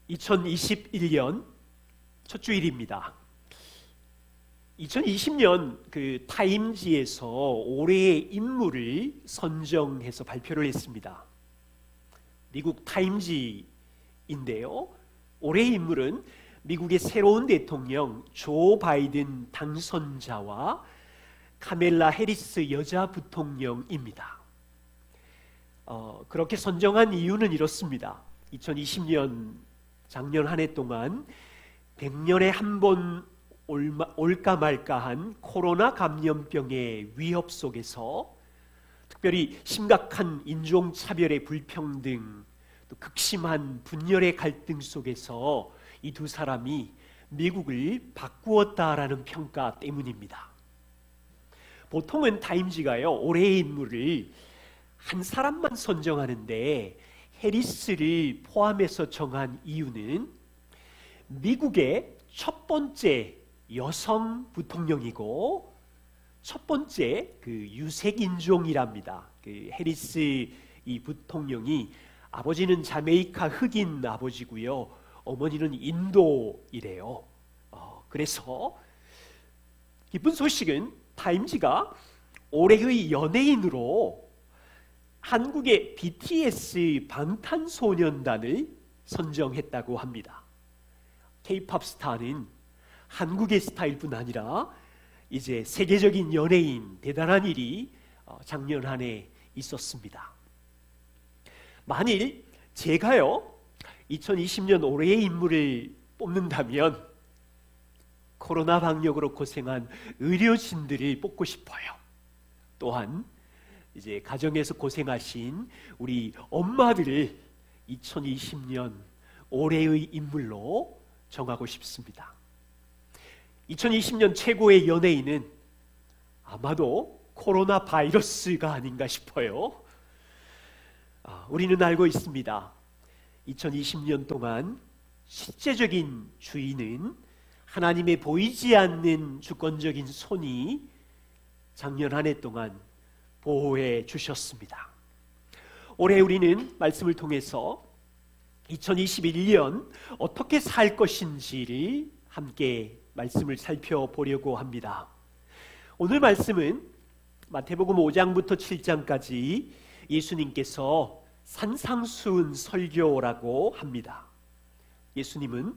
2021년 첫 주일입니다. 2020년 그 타임지에서 올해의 인물을 선정해서 발표를 했습니다. 미국 타임지인데요. 올해의 인물은 미국의 새로운 대통령 조 바이든 당선자와 카멜라 해리스 여자 부통령입니다. 그렇게 선정한 이유는 이렇습니다. 2020년 작년 한 해 동안 100년에 한 번 올까 말까한 코로나 감염병의 위협 속에서 특별히 심각한 인종차별의 불평등, 또 극심한 분열의 갈등 속에서 이 두 사람이 미국을 바꾸었다라는 평가 때문입니다. 보통은 타임지가요, 올해의 인물을 한 사람만 선정하는데 해리스를 포함해서 정한 이유는 미국의 첫 번째 여성 부통령이고 첫 번째 그 유색인종이랍니다. 그 해리스 이 부통령이 아버지는 자메이카 흑인 아버지고요, 어머니는 인도이래요. 그래서 기쁜 소식은 타임지가 올해의 연예인으로 한국의 BTS 방탄소년단을 선정했다고 합니다. K-팝 스타는 한국의 스타일뿐 아니라 이제 세계적인 연예인, 대단한 일이 작년 한 해 있었습니다. 만일 제가요 2020년 올해의 인물을 뽑는다면 코로나 방역으로 고생한 의료진들을 뽑고 싶어요. 또한 이제 가정에서 고생하신 우리 엄마들을 2020년 올해의 인물로 정하고 싶습니다. 2020년 최고의 연예인은 아마도 코로나 바이러스가 아닌가 싶어요. 우리는 알고 있습니다. 2020년 동안 실제적인 주인은 하나님의 보이지 않는 주권적인 손이 작년 한 해 동안 보호해 주셨습니다. 올해 우리는 말씀을 통해서 2021년 어떻게 살 것인지를 함께 말씀을 살펴보려고 합니다. 오늘 말씀은 마태복음 5장부터 7장까지 예수님께서 산상수훈 설교라고 합니다. 예수님은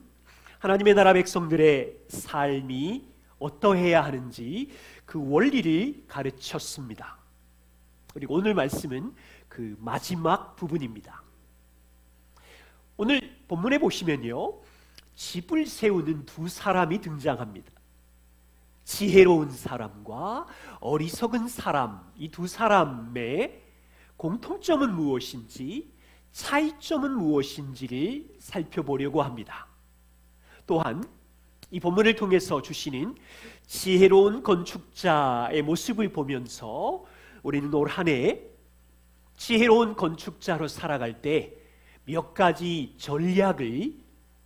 하나님의 나라 백성들의 삶이 어떠해야 하는지 그 원리를 가르쳤습니다. 그리고 오늘 말씀은 그 마지막 부분입니다. 오늘 본문에 보시면요, 집을 세우는 두 사람이 등장합니다. 지혜로운 사람과 어리석은 사람, 이 두 사람의 공통점은 무엇인지, 차이점은 무엇인지를 살펴보려고 합니다. 또한 이 본문을 통해서 주시는 지혜로운 건축자의 모습을 보면서 우리는 올 한 해 지혜로운 건축자로 살아갈 때 몇 가지 전략을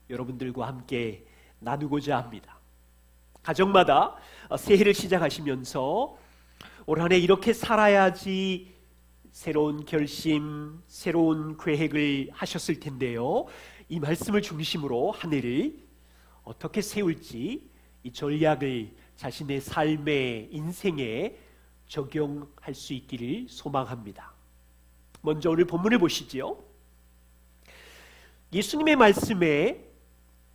여러분들과 함께 나누고자 합니다. 가정마다 새해를 시작하시면서 올 한 해 이렇게 살아야지 새로운 결심, 새로운 계획을 하셨을 텐데요, 이 말씀을 중심으로 한 해를 어떻게 세울지 이 전략을 자신의 삶의 인생에 적용할 수 있기를 소망합니다. 먼저 오늘 본문을 보시지요. 예수님의 말씀에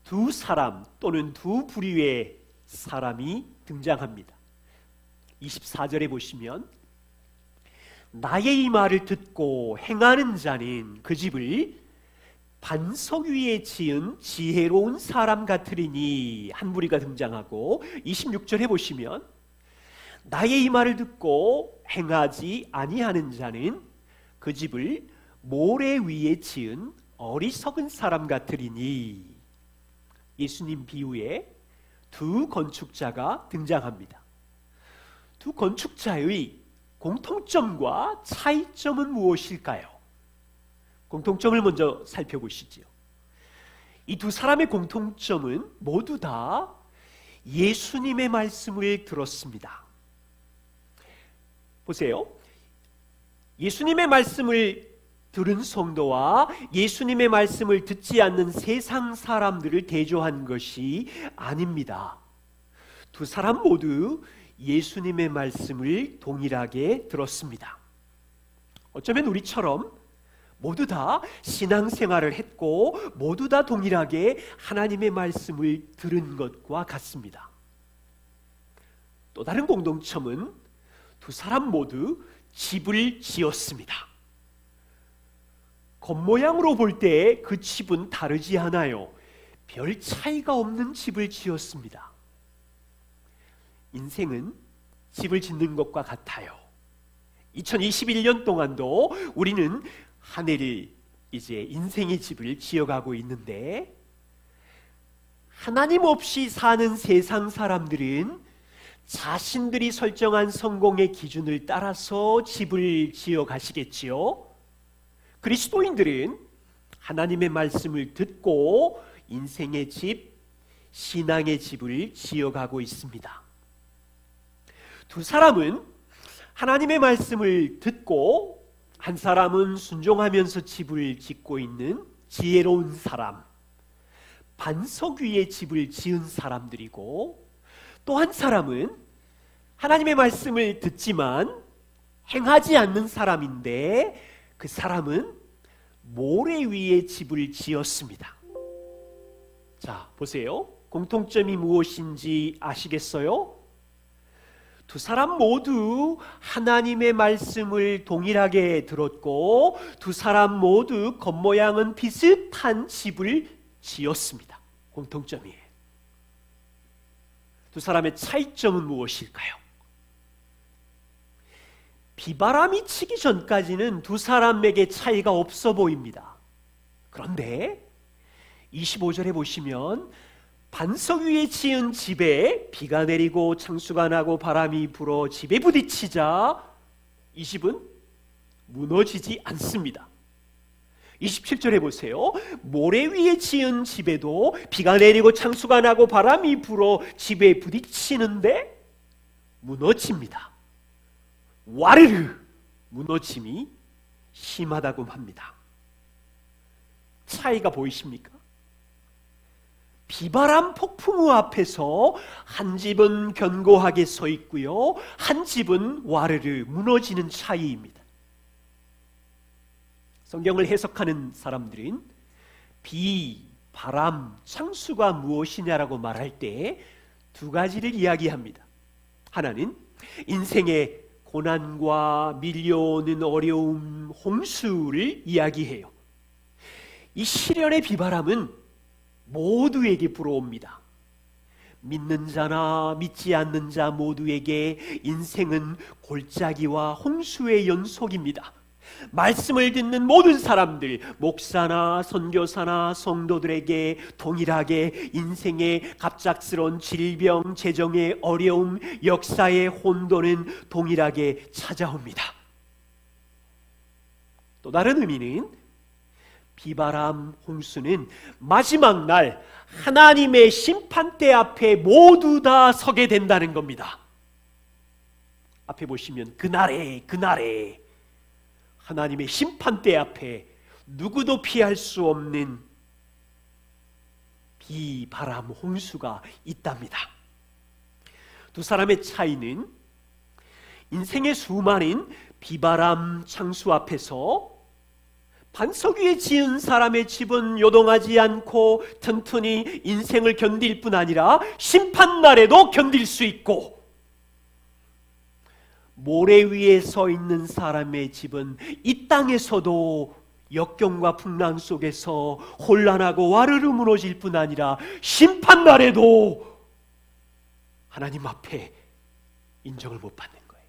두 사람 또는 두 부류의 사람이 등장합니다. 24절에 보시면 나의 이 말을 듣고 행하는 자는 그 집을 반석 위에 지은 지혜로운 사람 같으리니 한 부류가 등장하고, 26절에 보시면 나의 이 말을 듣고 행하지 아니하는 자는 그 집을 모래 위에 지은 어리석은 사람 같으리니, 예수님 비유에 두 건축자가 등장합니다. 두 건축자의 공통점과 차이점은 무엇일까요? 공통점을 먼저 살펴보시죠. 이 두 사람의 공통점은 모두 다 예수님의 말씀을 들었습니다. 보세요. 예수님의 말씀을 들은 성도와 예수님의 말씀을 듣지 않는 세상 사람들을 대조한 것이 아닙니다. 두 사람 모두 예수님의 말씀을 동일하게 들었습니다. 어쩌면 우리처럼 모두 다 신앙생활을 했고 모두 다 동일하게 하나님의 말씀을 들은 것과 같습니다. 또 다른 공동점은 두 사람 모두 집을 지었습니다. 겉모양으로 볼 때 그 집은 다르지 않아요. 별 차이가 없는 집을 지었습니다. 인생은 집을 짓는 것과 같아요. 2021년 동안도 우리는 한 해를 이제 인생의 집을 지어가고 있는데, 하나님 없이 사는 세상 사람들은 자신들이 설정한 성공의 기준을 따라서 집을 지어 가시겠지요. 그리스도인들은 하나님의 말씀을 듣고 인생의 집, 신앙의 집을 지어가고 있습니다. 두 사람은 하나님의 말씀을 듣고, 한 사람은 순종하면서 집을 짓고 있는 지혜로운 사람, 반석 위에 집을 지은 사람들이고, 또 한 사람은 하나님의 말씀을 듣지만 행하지 않는 사람인데, 그 사람은 모래 위에 집을 지었습니다. 자, 보세요. 공통점이 무엇인지 아시겠어요? 두 사람 모두 하나님의 말씀을 동일하게 들었고, 두 사람 모두 겉모양은 비슷한 집을 지었습니다. 공통점이에요. 두 사람의 차이점은 무엇일까요? 비바람이 치기 전까지는 두 사람에게 차이가 없어 보입니다. 그런데 25절에 보시면 반석 위에 지은 집에 비가 내리고 창수가 나고 바람이 불어 집에 부딪히자 이 집은 무너지지 않습니다. 27절에 보세요. 모래 위에 지은 집에도 비가 내리고 창수가 나고 바람이 불어 집에 부딪히는데 무너집니다. 와르르 무너짐이 심하다고 합니다. 차이가 보이십니까? 비바람 폭풍우 앞에서 한 집은 견고하게 서 있고요, 한 집은 와르르 무너지는 차이입니다. 성경을 해석하는 사람들은 비, 바람, 창수가 무엇이냐라고 말할 때 두 가지를 이야기합니다. 하나는 인생의 고난과 밀려오는 어려움, 홍수를 이야기해요. 이 시련의 비바람은 모두에게 불어옵니다. 믿는 자나 믿지 않는 자 모두에게 인생은 골짜기와 홍수의 연속입니다. 말씀을 듣는 모든 사람들, 목사나 선교사나 성도들에게 동일하게 인생의 갑작스러운 질병, 재정의 어려움, 역사의 혼돈은 동일하게 찾아옵니다. 또 다른 의미는 비바람, 홍수는 마지막 날 하나님의 심판대 앞에 모두 다 서게 된다는 겁니다. 앞에 보시면 그날에 하나님의 심판대 앞에 누구도 피할 수 없는 비, 바람, 홍수가 있답니다. 두 사람의 차이는 인생의 수많은 비바람, 창수 앞에서 반석 위에 지은 사람의 집은 요동하지 않고 튼튼히 인생을 견딜 뿐 아니라 심판날에도 견딜 수 있고, 모래 위에 서 있는 사람의 집은 이 땅에서도 역경과 풍랑 속에서 혼란하고 와르르 무너질 뿐 아니라 심판날에도 하나님 앞에 인정을 못 받는 거예요.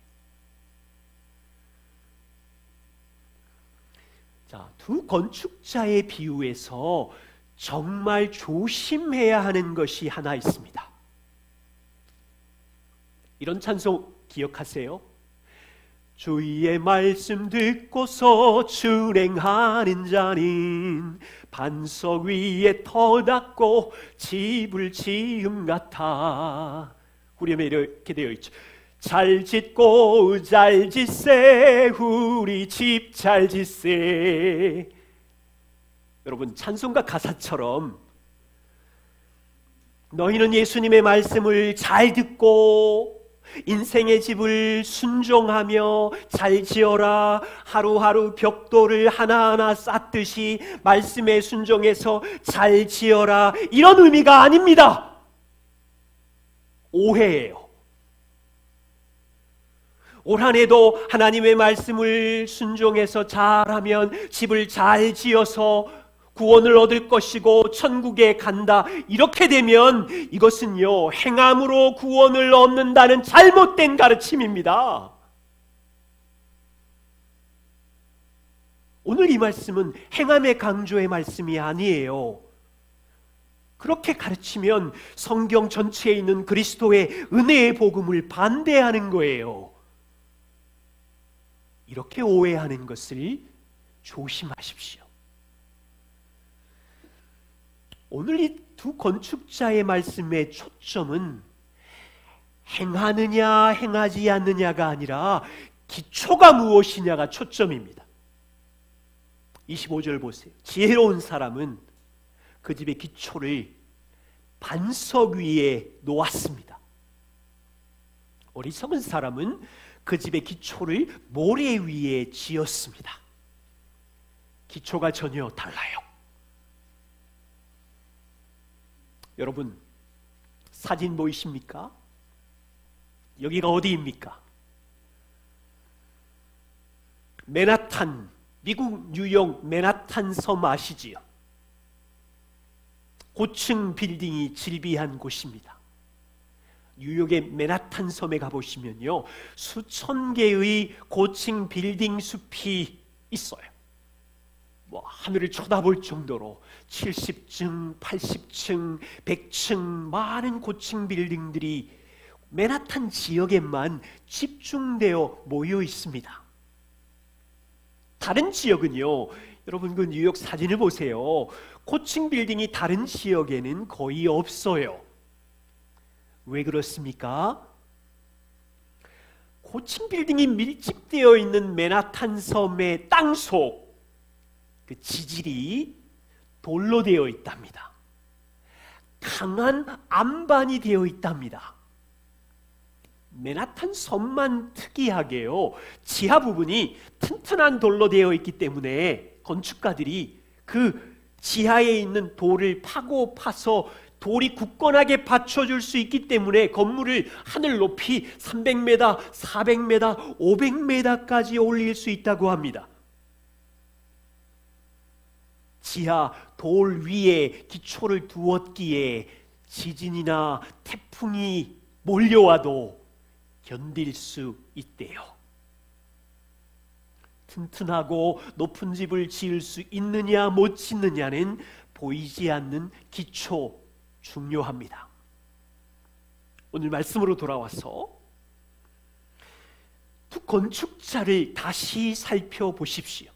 자, 두 건축자의 비유에서 정말 조심해야 하는 것이 하나 있습니다. 이런 찬송 기억하세요? 주의 말씀 듣고서 준행하는 자는 반석 위에 터닫고 집을 지음 같아. 후렴에 이렇게 되어 있죠. 잘 짓고 잘 짓세 우리 집 잘 짓세. 여러분, 찬송가 가사처럼 너희는 예수님의 말씀을 잘 듣고 인생의 집을 순종하며 잘 지어라. 하루하루 벽돌을 하나하나 쌓듯이 말씀에 순종해서 잘 지어라. 이런 의미가 아닙니다. 오해예요. 올 한 해도 하나님의 말씀을 순종해서 잘하면 집을 잘 지어서 구원을 얻을 것이고 천국에 간다. 이렇게 되면 이것은요, 행함으로 구원을 얻는다는 잘못된 가르침입니다. 오늘 이 말씀은 행함의 강조의 말씀이 아니에요. 그렇게 가르치면 성경 전체에 있는 그리스도의 은혜의 복음을 반대하는 거예요. 이렇게 오해하는 것을 조심하십시오. 오늘 이 두 건축자의 말씀의 초점은 행하느냐 행하지 않느냐가 아니라 기초가 무엇이냐가 초점입니다. 25절 보세요. 지혜로운 사람은 그 집의 기초를 반석 위에 놓았습니다. 어리석은 사람은 그 집의 기초를 모래 위에 지었습니다. 기초가 전혀 달라요. 여러분, 사진 보이십니까? 여기가 어디입니까? 맨하탄, 미국 뉴욕 맨하탄 섬 아시지요? 고층 빌딩이 질비한 곳입니다. 뉴욕의 맨하탄 섬에 가보시면요, 수천 개의 고층 빌딩 숲이 있어요. 하늘을 쳐다볼 정도로 70층, 80층, 100층 많은 고층 빌딩들이 맨하탄 지역에만 집중되어 모여 있습니다. 다른 지역은요, 여러분 그 뉴욕 사진을 보세요. 고층 빌딩이 다른 지역에는 거의 없어요. 왜 그렇습니까? 고층 빌딩이 밀집되어 있는 맨하탄 섬의 땅속, 그 지질이 돌로 되어 있답니다. 강한 암반이 되어 있답니다. 맨하탄 섬만 특이하게요, 지하 부분이 튼튼한 돌로 되어 있기 때문에 건축가들이 그 지하에 있는 돌을 파서 돌이 굳건하게 받쳐줄 수 있기 때문에 건물을 하늘 높이 300m, 400m, 500m까지 올릴 수 있다고 합니다. 지하 돌 위에 기초를 두었기에 지진이나 태풍이 몰려와도 견딜 수 있대요. 튼튼하고 높은 집을 지을 수 있느냐 못 짓느냐는 보이지 않는 기초 중요합니다. 오늘 말씀으로 돌아와서 두 건축자를 다시 살펴보십시오.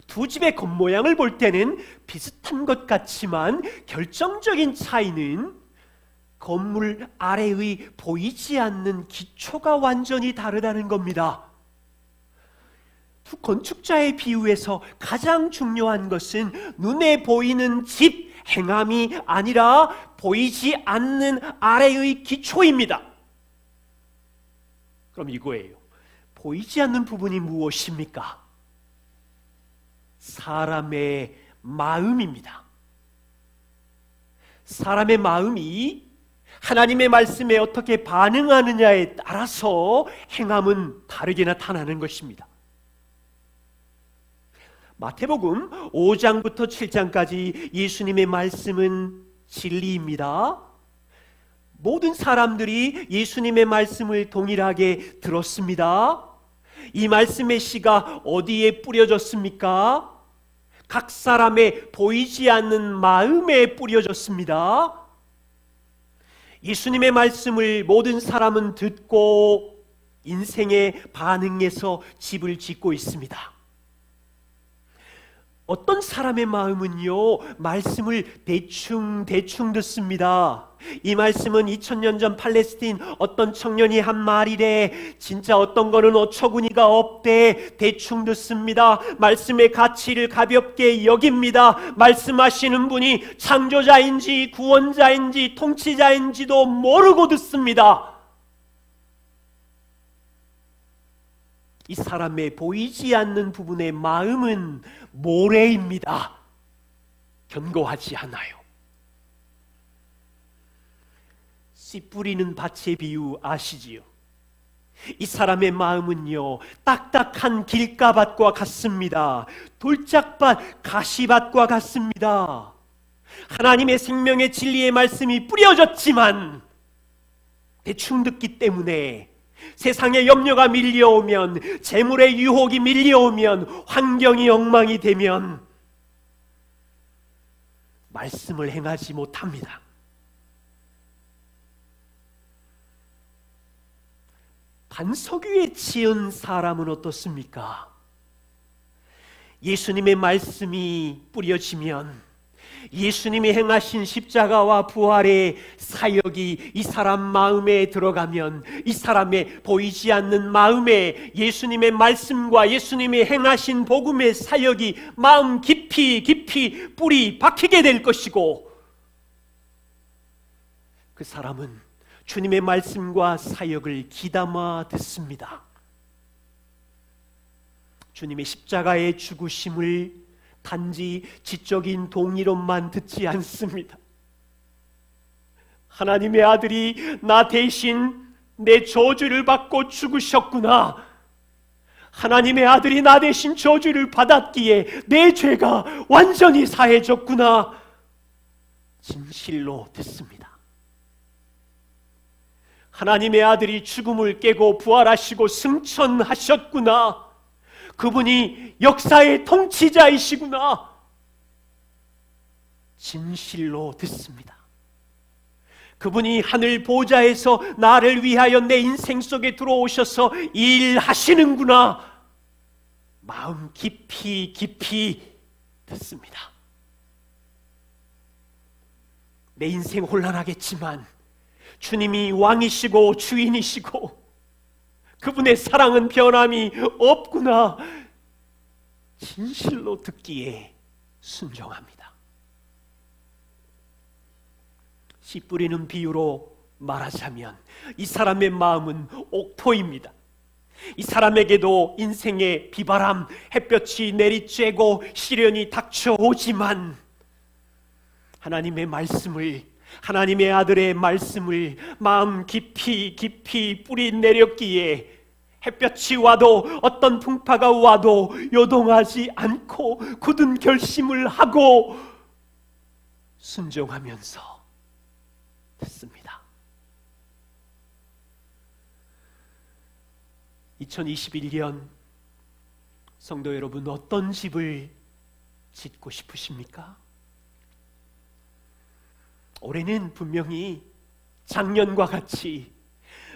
두 집의 겉모양을 볼 때는 비슷한 것 같지만 결정적인 차이는 건물 아래의 보이지 않는 기초가 완전히 다르다는 겁니다. 두 건축자의 비유에서 가장 중요한 것은 눈에 보이는 집 행함이 아니라 보이지 않는 아래의 기초입니다. 그럼 이거예요. 보이지 않는 부분이 무엇입니까? 사람의 마음입니다. 사람의 마음이 하나님의 말씀에 어떻게 반응하느냐에 따라서 행함은 다르게 나타나는 것입니다. 마태복음 5장부터 7장까지 예수님의 말씀은 진리입니다. 모든 사람들이 예수님의 말씀을 동일하게 들었습니다. 이 말씀의 씨가 어디에 뿌려졌습니까? 각 사람의 보이지 않는 마음에 뿌려졌습니다. 예수님의 말씀을 모든 사람은 듣고 인생에 반응해서 집을 짓고 있습니다. 어떤 사람의 마음은요, 말씀을 대충 듣습니다. 이 말씀은 2000년 전 팔레스틴 어떤 청년이 한 말이래. 진짜 어떤 거는 어처구니가 없대. 대충 듣습니다. 말씀의 가치를 가볍게 여깁니다. 말씀하시는 분이 창조자인지 구원자인지 통치자인지도 모르고 듣습니다. 이 사람의 보이지 않는 부분의 마음은 모래입니다. 견고하지 않아요. 씨 뿌리는 밭의 비유 아시지요? 이 사람의 마음은요, 딱딱한 길가밭과 같습니다. 돌짝밭, 가시밭과 같습니다. 하나님의 생명의 진리의 말씀이 뿌려졌지만 대충 듣기 때문에 세상의 염려가 밀려오면, 재물의 유혹이 밀려오면, 환경이 엉망이 되면 말씀을 행하지 못합니다. 반석 위에 지은 사람은 어떻습니까? 예수님의 말씀이 뿌려지면, 예수님이 행하신 십자가와 부활의 사역이 이 사람 마음에 들어가면, 이 사람의 보이지 않는 마음에 예수님의 말씀과 예수님이 행하신 복음의 사역이 마음 깊이 뿌리 박히게 될 것이고, 그 사람은 주님의 말씀과 사역을 귀담아 듣습니다. 주님의 십자가의 죽으심을 단지 지적인 동의로만 듣지 않습니다. 하나님의 아들이 나 대신 내 저주를 받고 죽으셨구나. 하나님의 아들이 나 대신 저주를 받았기에 내 죄가 완전히 사해졌구나. 진실로 듣습니다. 하나님의 아들이 죽음을 깨고 부활하시고 승천하셨구나. 그분이 역사의 통치자이시구나. 진실로 듣습니다. 그분이 하늘 보좌에서 나를 위하여 내 인생 속에 들어오셔서 일하시는구나. 마음 깊이 듣습니다. 내 인생 혼란하겠지만 주님이 왕이시고 주인이시고 그분의 사랑은 변함이 없구나. 진실로 듣기에 순종합니다. 씨 뿌리는 비유로 말하자면 이 사람의 마음은 옥토입니다. 이 사람에게도 인생의 비바람, 햇볕이 내리쬐고 시련이 닥쳐오지만 하나님의 말씀을, 하나님의 아들의 말씀을 마음 깊이 뿌리 내렸기에 햇볕이 와도 어떤 풍파가 와도 요동하지 않고 굳은 결심을 하고 순종하면서 듣습니다. 2021년 성도 여러분, 어떤 집을 짓고 싶으십니까? 올해는 분명히 작년과 같이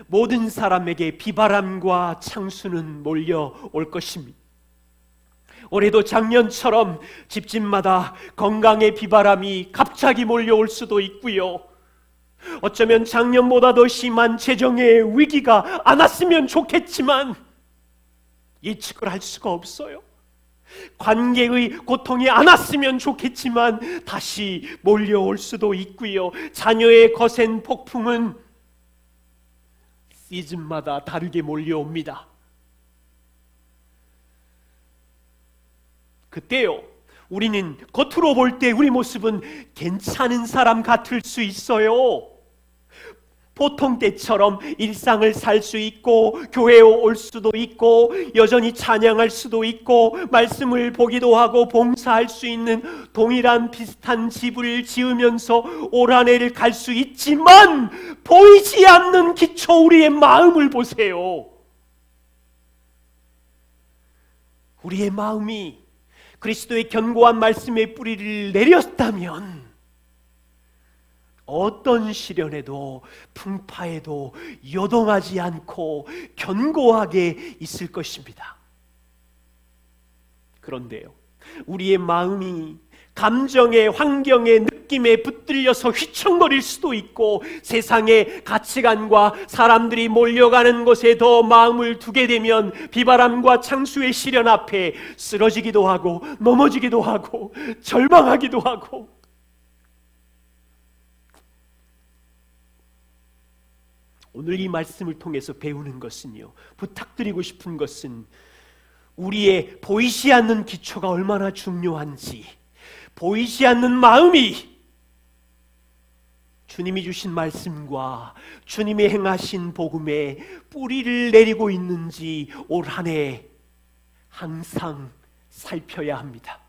모든 사람에게 비바람과 창수는 몰려올 것입니다. 올해도 작년처럼 집집마다 건강의 비바람이 갑자기 몰려올 수도 있고요. 어쩌면 작년보다 더 심한 재정의 위기가 안 왔으면 좋겠지만 예측을 할 수가 없어요. 관계의 고통이 안 왔으면 좋겠지만 다시 몰려올 수도 있고요. 자녀의 거센 폭풍은 시즌마다 다르게 몰려옵니다. 그때요, 우리는 겉으로 볼 때 우리 모습은 괜찮은 사람 같을 수 있어요. 보통 때처럼 일상을 살 수 있고 교회에 올 수도 있고 여전히 찬양할 수도 있고 말씀을 보기도 하고 봉사할 수 있는 동일한 비슷한 집을 지으면서 올 한 해를 갈 수 있지만 보이지 않는 기초 우리의 마음을 보세요. 우리의 마음이 그리스도의 견고한 말씀의 뿌리를 내렸다면 어떤 시련에도 풍파에도 요동하지 않고 견고하게 있을 것입니다. 그런데요, 우리의 마음이 감정의 환경의 느낌에 붙들려서 휘청거릴 수도 있고, 세상의 가치관과 사람들이 몰려가는 곳에 더 마음을 두게 되면 비바람과 창수의 시련 앞에 쓰러지기도 하고 넘어지기도 하고 절망하기도 하고. 오늘 이 말씀을 통해서 배우는 것은요, 부탁드리고 싶은 것은 우리의 보이지 않는 기초가 얼마나 중요한지, 보이지 않는 마음이 주님이 주신 말씀과 주님이 행하신 복음에 뿌리를 내리고 있는지 올 한 해 항상 살펴야 합니다.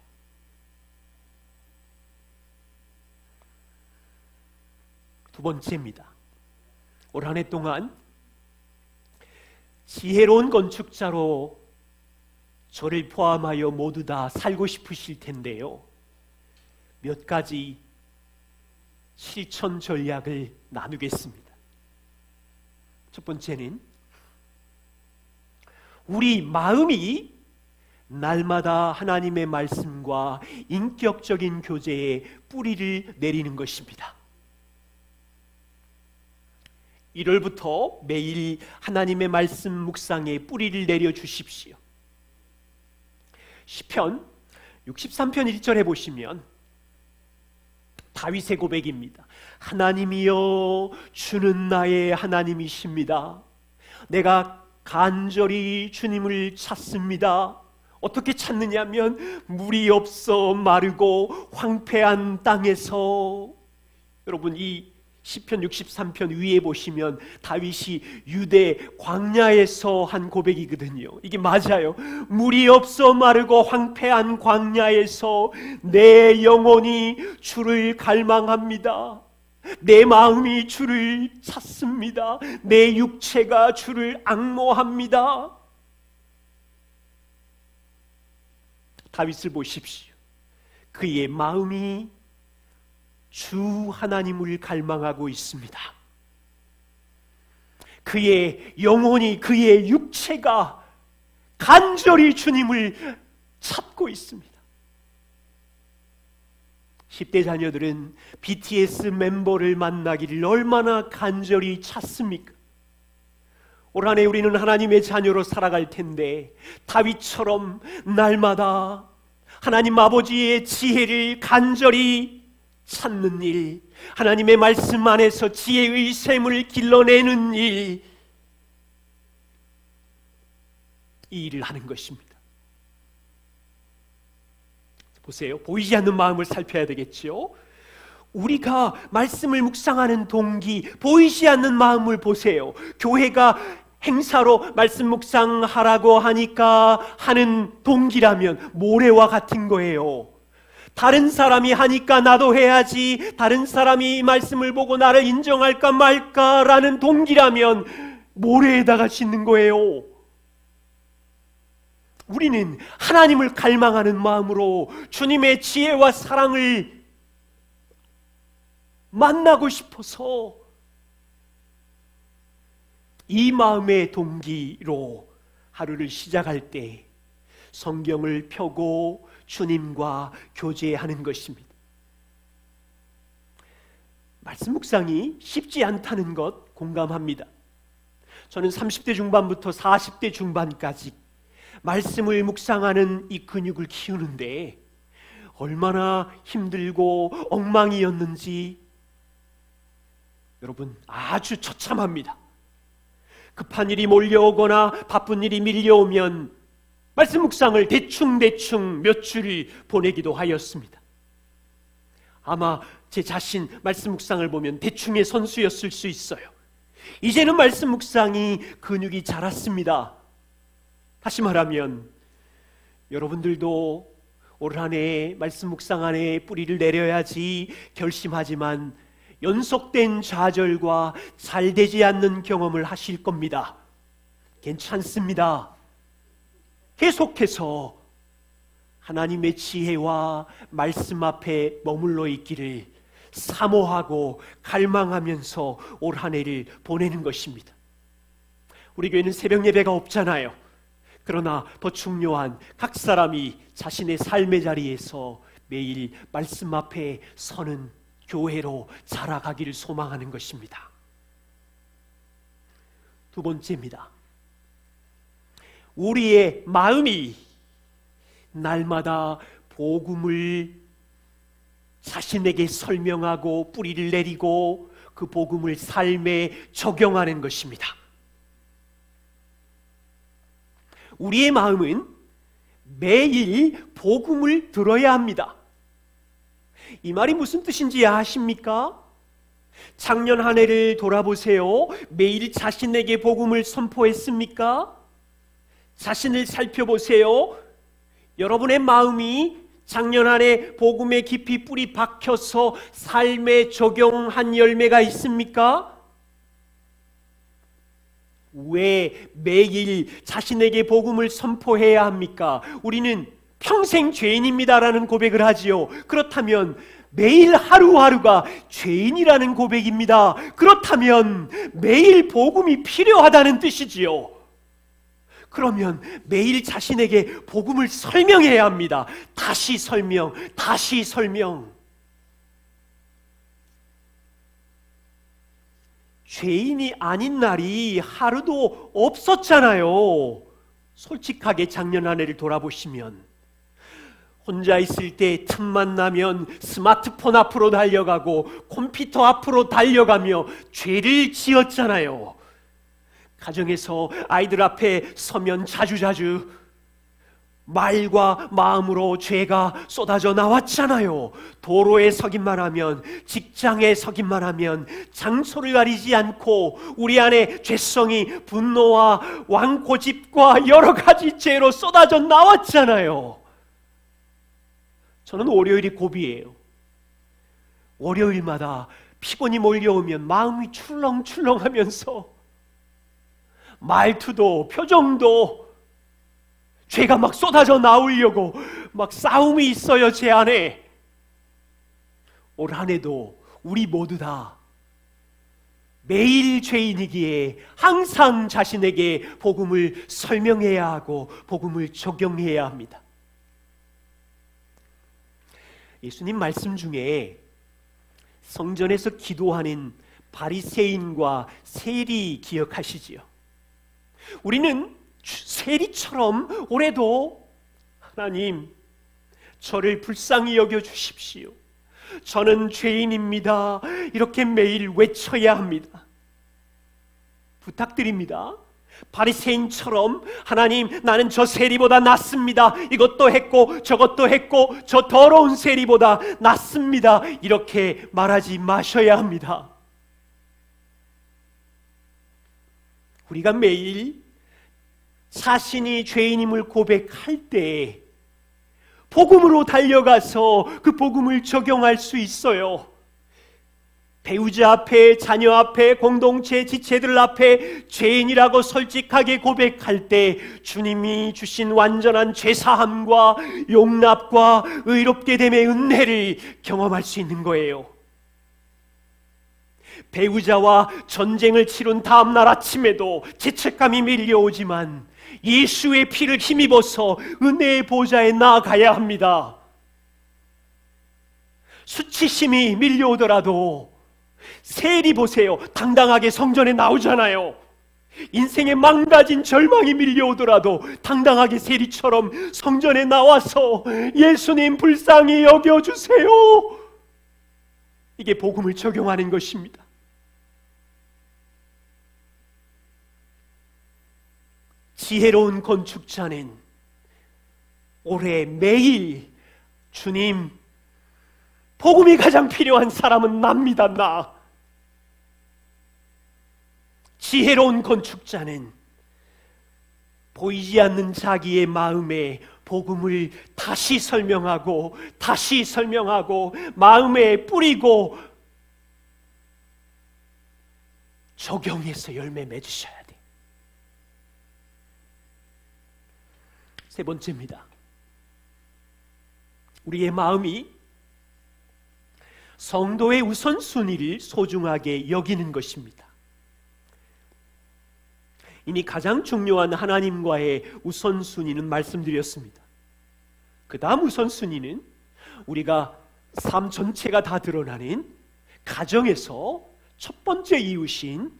두 번째입니다. 올 한 해 동안 지혜로운 건축자로 저를 포함하여 모두 다 살고 싶으실 텐데요, 몇 가지 실천 전략을 나누겠습니다. 첫 번째는 우리 마음이 날마다 하나님의 말씀과 인격적인 교제에 뿌리를 내리는 것입니다. 1월부터 매일 하나님의 말씀 묵상에 뿌리를 내려 주십시오. 시편 63편 1절에 보시면 다윗의 고백입니다. 하나님이여, 주는 나의 하나님이십니다. 내가 간절히 주님을 찾습니다. 어떻게 찾느냐면 물이 없어 마르고 황폐한 땅에서. 여러분, 이 시편 63편 위에 보시면 다윗이 유대 광야에서 한 고백이거든요. 이게 맞아요. 물이 없어 마르고 황폐한 광야에서 내 영혼이 주를 갈망합니다. 내 마음이 주를 찾습니다. 내 육체가 주를 앙모합니다. 다윗을 보십시오. 그의 마음이 주 하나님을 갈망하고 있습니다. 그의 영혼이, 그의 육체가 간절히 주님을 찾고 있습니다. 10대 자녀들은 BTS 멤버를 만나기를 얼마나 간절히 찾습니까? 올 한 해 우리는 하나님의 자녀로 살아갈 텐데 다윗처럼 날마다 하나님 아버지의 지혜를 간절히 찾는 일, 하나님의 말씀 안에서 지혜의 샘을 길러내는 일, 이 일을 하는 것입니다. 보세요. 보이지 않는 마음을 살펴야 되겠죠. 우리가 말씀을 묵상하는 동기, 보이지 않는 마음을 보세요. 교회가 행사로 말씀 묵상하라고 하니까 하는 동기라면 모래와 같은 거예요. 다른 사람이 하니까 나도 해야지, 다른 사람이 말씀을 보고 나를 인정할까 말까라는 동기라면 모래에다가 짓는 거예요. 우리는 하나님을 갈망하는 마음으로 주님의 지혜와 사랑을 만나고 싶어서 이 마음의 동기로 하루를 시작할 때 성경을 펴고 주님과 교제하는 것입니다. 말씀 묵상이 쉽지 않다는 것 공감합니다. 저는 30대 중반부터 40대 중반까지 말씀을 묵상하는 이 근육을 키우는데 얼마나 힘들고 엉망이었는지 여러분 아주 처참합니다. 급한 일이 몰려오거나 바쁜 일이 밀려오면 말씀 묵상을 대충 몇 줄 보내기도 하였습니다. 아마 제 자신 말씀 묵상을 보면 대충의 선수였을 수 있어요. 이제는 말씀 묵상이 근육이 자랐습니다. 다시 말하면 여러분들도 올 한 해 말씀 묵상 안에 뿌리를 내려야지 결심하지만 연속된 좌절과 잘 되지 않는 경험을 하실 겁니다. 괜찮습니다. 계속해서 하나님의 지혜와 말씀 앞에 머물러 있기를 사모하고 갈망하면서 올 한 해를 보내는 것입니다. 우리 교회는 새벽 예배가 없잖아요. 그러나 더 중요한, 각 사람이 자신의 삶의 자리에서 매일 말씀 앞에 서는 교회로 자라가기를 소망하는 것입니다. 두 번째입니다. 우리의 마음이 날마다 복음을 자신에게 설명하고 뿌리를 내리고 그 복음을 삶에 적용하는 것입니다. 우리의 마음은 매일 복음을 들어야 합니다. 이 말이 무슨 뜻인지 아십니까? 작년 한 해를 돌아보세요. 매일 자신에게 복음을 선포했습니까? 자신을 살펴보세요. 여러분의 마음이 작년 한 해 복음에 깊이 뿌리 박혀서 삶에 적용한 열매가 있습니까? 왜 매일 자신에게 복음을 선포해야 합니까? 우리는 평생 죄인입니다라는 고백을 하지요. 그렇다면 매일 하루하루가 죄인이라는 고백입니다. 그렇다면 매일 복음이 필요하다는 뜻이지요. 그러면 매일 자신에게 복음을 설명해야 합니다. 다시 설명, 다시 설명. 죄인이 아닌 날이 하루도 없었잖아요. 솔직하게 작년 한 해를 돌아보시면 혼자 있을 때 틈만 나면 스마트폰 앞으로 달려가고 컴퓨터 앞으로 달려가며 죄를 지었잖아요. 가정에서 아이들 앞에 서면 자주자주 말과 마음으로 죄가 쏟아져 나왔잖아요. 도로에 서기만 하면, 직장에 서기만 하면 장소를 가리지 않고 우리 안에 죄성이 분노와 완고집과 여러 가지 죄로 쏟아져 나왔잖아요. 저는 월요일이 고비예요. 월요일마다 피곤이 몰려오면 마음이 출렁출렁하면서 말투도 표정도 죄가 막 쏟아져 나오려고 막 싸움이 있어요, 제 안에. 올 한 해도 우리 모두 다 매일 죄인이기에 항상 자신에게 복음을 설명해야 하고 복음을 적용해야 합니다. 예수님 말씀 중에 성전에서 기도하는 바리새인과 세리 기억하시지요? 우리는 세리처럼 올해도 하나님, 저를 불쌍히 여겨 주십시오. 저는 죄인입니다. 이렇게 매일 외쳐야 합니다. 부탁드립니다. 바리새인처럼 하나님, 나는 저 세리보다 낫습니다. 이것도 했고 저것도 했고 저 더러운 세리보다 낫습니다. 이렇게 말하지 마셔야 합니다. 우리가 매일 자신이 죄인임을 고백할 때 복음으로 달려가서 그 복음을 적용할 수 있어요. 배우자 앞에, 자녀 앞에, 공동체 지체들 앞에 죄인이라고 솔직하게 고백할 때 주님이 주신 완전한 죄사함과 용납과 의롭게 됨의 은혜를 경험할 수 있는 거예요. 배우자와 전쟁을 치룬 다음날 아침에도 죄책감이 밀려오지만 예수의 피를 힘입어서 은혜의 보좌에 나아가야 합니다. 수치심이 밀려오더라도 세리 보세요. 당당하게 성전에 나오잖아요. 인생에 망가진 절망이 밀려오더라도 당당하게 세리처럼 성전에 나와서 예수님 불쌍히 여겨주세요. 이게 복음을 적용하는 것입니다. 지혜로운 건축자는 올해 매일 주님, 복음이 가장 필요한 사람은 납니다. 나. 지혜로운 건축자는 보이지 않는 자기의 마음에 복음을 다시 설명하고 다시 설명하고 마음에 뿌리고 적용해서 열매 맺으셔야 돼요. 세 번째입니다. 우리의 마음이 성도의 우선순위를 소중하게 여기는 것입니다. 이미 가장 중요한 하나님과의 우선순위는 말씀드렸습니다. 그 다음 우선순위는 우리가 삶 전체가 다 드러나는 가정에서 첫 번째 이웃인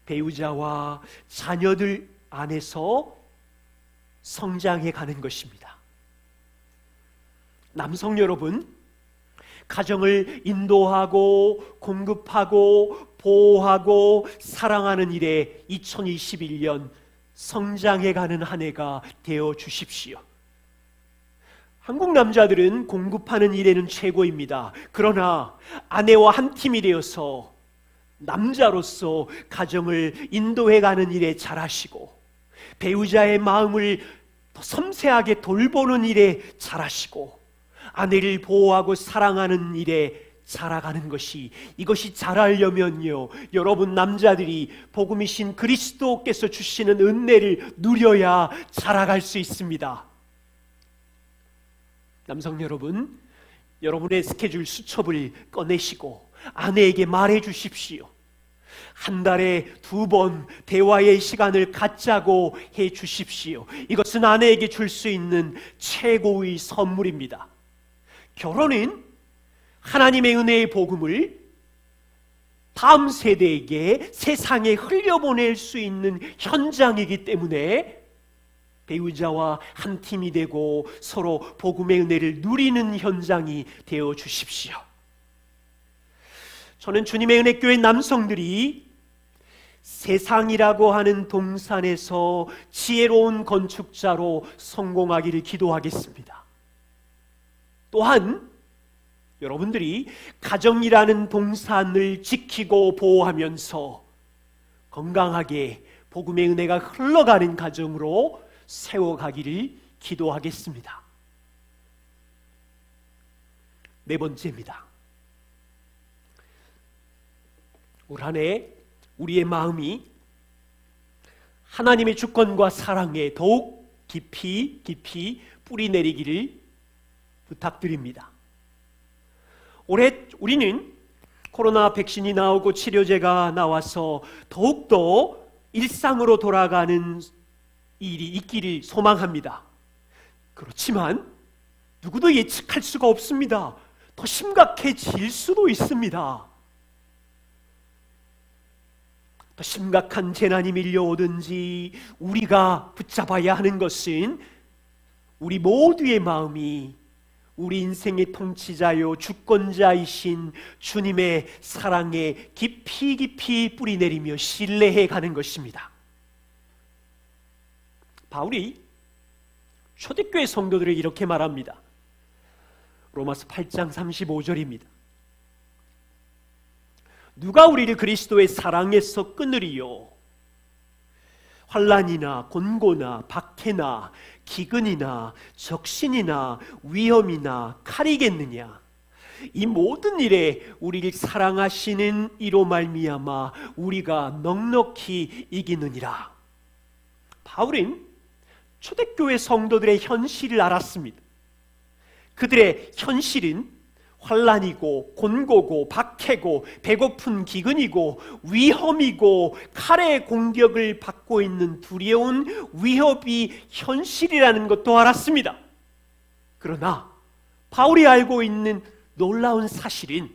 배우자와 자녀들 안에서 성장해 가는 것입니다. 남성 여러분, 가정을 인도하고 공급하고 보호하고 사랑하는 일에 2021년 성장해가는 한 해가 되어 주십시오. 한국 남자들은 공급하는 일에는 최고입니다. 그러나 아내와 한 팀이 되어서 남자로서 가정을 인도해가는 일에 잘하시고 배우자의 마음을 더 섬세하게 돌보는 일에 잘하시고 아내를 보호하고 사랑하는 일에 자라가는 것이, 이것이 자라려면요, 여러분 남자들이 복음이신 그리스도께서 주시는 은혜를 누려야 자라갈 수 있습니다. 남성 여러분, 여러분의 스케줄 수첩을 꺼내시고 아내에게 말해 주십시오. 한 달에 2번 대화의 시간을 갖자고 해 주십시오. 이것은 아내에게 줄 수 있는 최고의 선물입니다. 결혼은 하나님의 은혜의 복음을 다음 세대에게 세상에 흘려보낼 수 있는 현장이기 때문에 배우자와 한 팀이 되고 서로 복음의 은혜를 누리는 현장이 되어 주십시오. 저는 주님의 은혜교회 남성들이 세상이라고 하는 동산에서 지혜로운 건축자로 성공하기를 기도하겠습니다. 또한 여러분들이 가정이라는 동산을 지키고 보호하면서 건강하게 복음의 은혜가 흘러가는 가정으로 세워가기를 기도하겠습니다. 네 번째입니다. 올 한 해 우리의 마음이 하나님의 주권과 사랑에 더욱 깊이 뿌리 내리기를 부탁드립니다. 올해 우리는 코로나 백신이 나오고 치료제가 나와서 더욱더 일상으로 돌아가는 일이 있기를 소망합니다. 그렇지만 누구도 예측할 수가 없습니다. 더 심각해질 수도 있습니다. 더 심각한 재난이 밀려오든지 우리가 붙잡아야 하는 것은 우리 모두의 마음이 우리 인생의 통치자요 주권자이신 주님의 사랑에 깊이 뿌리내리며 신뢰해 가는 것입니다. 바울이 초대교회 성도들을 이렇게 말합니다. 로마서 8장 35절입니다. 누가 우리를 그리스도의 사랑에서 끊으리요? 환난이나 곤고나 박해나 기근이나 적신이나 위험이나 칼이겠느냐? 이 모든 일에 우리를 사랑하시는 이로 말미암아 우리가 넉넉히 이기느니라. 바울은 초대교회 성도들의 현실을 알았습니다. 그들의 현실은 환난이고 곤고고 박해고 배고픈 기근이고 위험이고 칼의 공격을 받고 있는 두려운 위협이 현실이라는 것도 알았습니다. 그러나 바울이 알고 있는 놀라운 사실은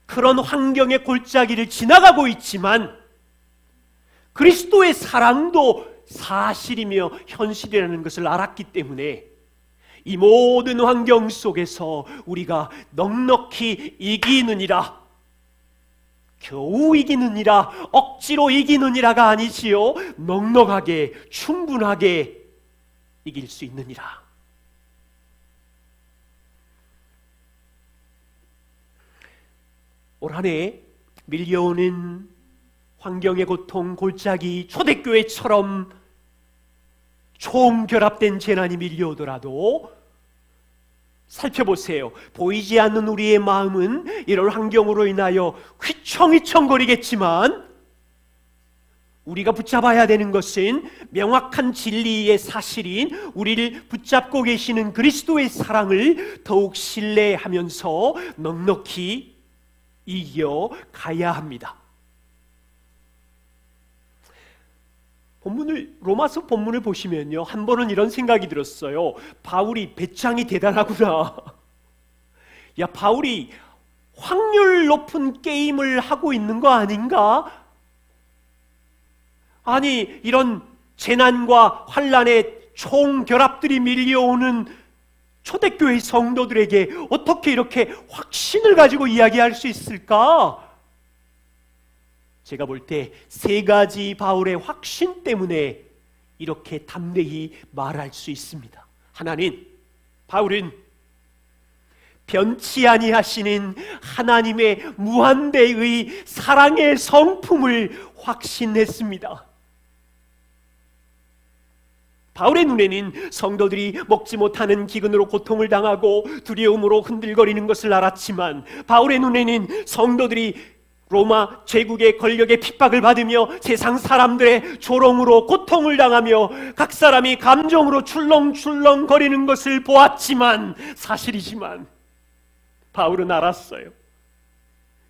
그런 환경의 골짜기를 지나가고 있지만 그리스도의 사랑도 사실이며 현실이라는 것을 알았기 때문에 이 모든 환경 속에서 우리가 넉넉히 이기느니라, 겨우 이기느니라, 억지로 이기느니라가 아니지요. 넉넉하게 충분하게 이길 수 있느니라. 올 한 해 밀려오는 환경의 고통, 골짜기, 초대교회처럼 총결합된 재난이 밀려오더라도 살펴보세요. 보이지 않는 우리의 마음은 이런 환경으로 인하여 휘청휘청거리겠지만 우리가 붙잡아야 되는 것은 명확한 진리의 사실인 우리를 붙잡고 계시는 그리스도의 사랑을 더욱 신뢰하면서 넉넉히 이겨가야 합니다. 로마서 본문을 보시면요, 한 번은 이런 생각이 들었어요. 바울이 배짱이 대단하구나. 야, 바울이 확률 높은 게임을 하고 있는 거 아닌가? 아니, 이런 재난과 환난의 총결합들이 밀려오는 초대교회 성도들에게 어떻게 이렇게 확신을 가지고 이야기할 수 있을까? 제가 볼 때 세 가지 바울의 확신 때문에 이렇게 담대히 말할 수 있습니다. 하나는, 바울은 변치 아니하시는 하나님의 무한대의 사랑의 성품을 확신했습니다. 바울의 눈에는 성도들이 먹지 못하는 기근으로 고통을 당하고 두려움으로 흔들거리는 것을 알았지만, 바울의 눈에는 성도들이 로마 제국의 권력의 핍박을 받으며 세상 사람들의 조롱으로 고통을 당하며 각 사람이 감정으로 출렁출렁 거리는 것을 보았지만, 사실이지만 바울은 알았어요.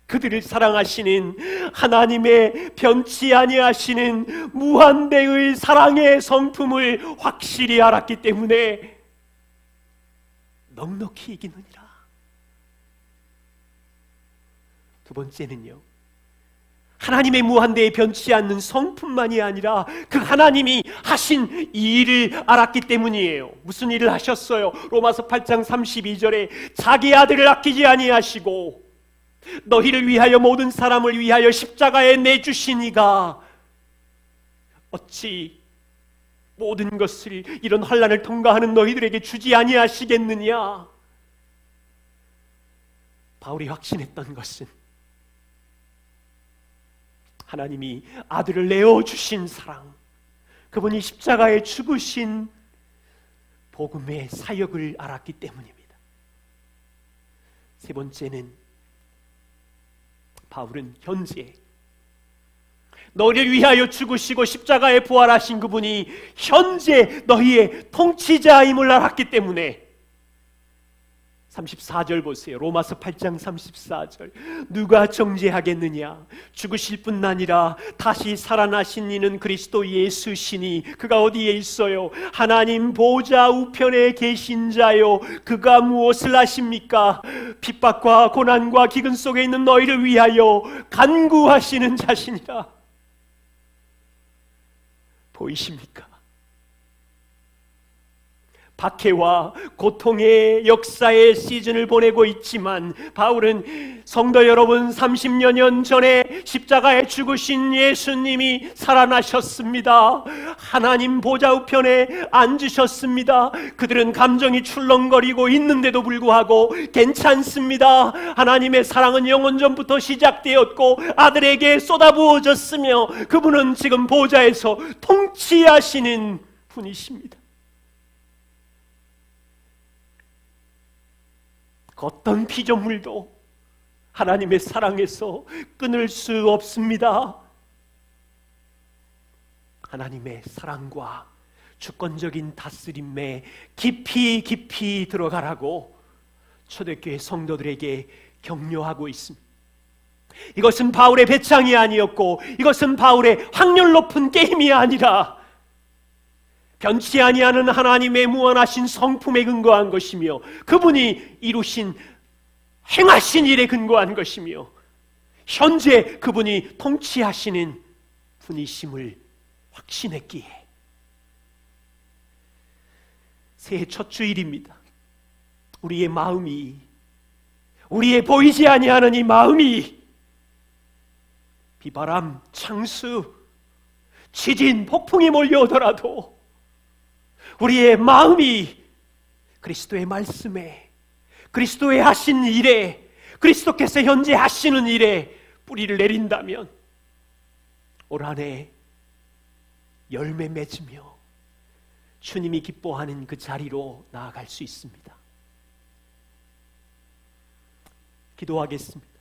그들을 사랑하시는 하나님의 변치 아니하시는 무한대의 사랑의 성품을 확실히 알았기 때문에 넉넉히 이기느니라. 두 번째는요, 하나님의 무한대에 변치 않는 성품만이 아니라 그 하나님이 하신 이 일을 알았기 때문이에요. 무슨 일을 하셨어요? 로마서 8장 32절에 자기 아들을 아끼지 아니하시고 너희를 위하여 모든 사람을 위하여 십자가에 내주시니가 어찌 모든 것을 이런 환난을 통과하는 너희들에게 주지 아니하시겠느냐? 바울이 확신했던 것은 하나님이 아들을 내어주신 사랑, 그분이 십자가에 죽으신 복음의 사역을 알았기 때문입니다. 세 번째는 바울은 현재 너희를 위하여 죽으시고 십자가에 부활하신 그분이 현재 너희의 통치자임을 알았기 때문에 34절 보세요. 로마서 8장 34절. 누가 정죄하겠느냐? 죽으실 뿐 아니라 다시 살아나신 이는 그리스도 예수시니 그가 어디에 있어요? 하나님 보좌 우편에 계신 자요. 그가 무엇을 하십니까? 핍박과 고난과 기근 속에 있는 너희를 위하여 간구하시는 자시니라. 보이십니까? 박해와 고통의 역사의 시즌을 보내고 있지만 바울은 성도 여러분, 30여 전에 십자가에 죽으신 예수님이 살아나셨습니다. 하나님 보좌 우편에 앉으셨습니다. 그들은 감정이 출렁거리고 있는데도 불구하고 괜찮습니다. 하나님의 사랑은 영원 전부터 시작되었고 아들에게 쏟아부어졌으며 그분은 지금 보좌에서 통치하시는 분이십니다. 어떤 피조물도 하나님의 사랑에서 끊을 수 없습니다. 하나님의 사랑과 주권적인 다스림에 깊이 들어가라고 초대교회 성도들에게 격려하고 있습니다. 이것은 바울의 배짱이 아니었고 이것은 바울의 확률 높은 게임이 아니라 변치 아니하는 하나님의 무한하신 성품에 근거한 것이며 그분이 이루신 행하신 일에 근거한 것이며 현재 그분이 통치하시는 분이심을 확신했기에 새해 첫 주일입니다. 우리의 마음이, 우리의 보이지 아니하는 이 마음이 비바람, 창수, 지진, 폭풍이 몰려오더라도 우리의 마음이 그리스도의 말씀에, 그리스도의 하신 일에, 그리스도께서 현재 하시는 일에 뿌리를 내린다면 올 한 해 열매 맺으며 주님이 기뻐하는 그 자리로 나아갈 수 있습니다. 기도하겠습니다.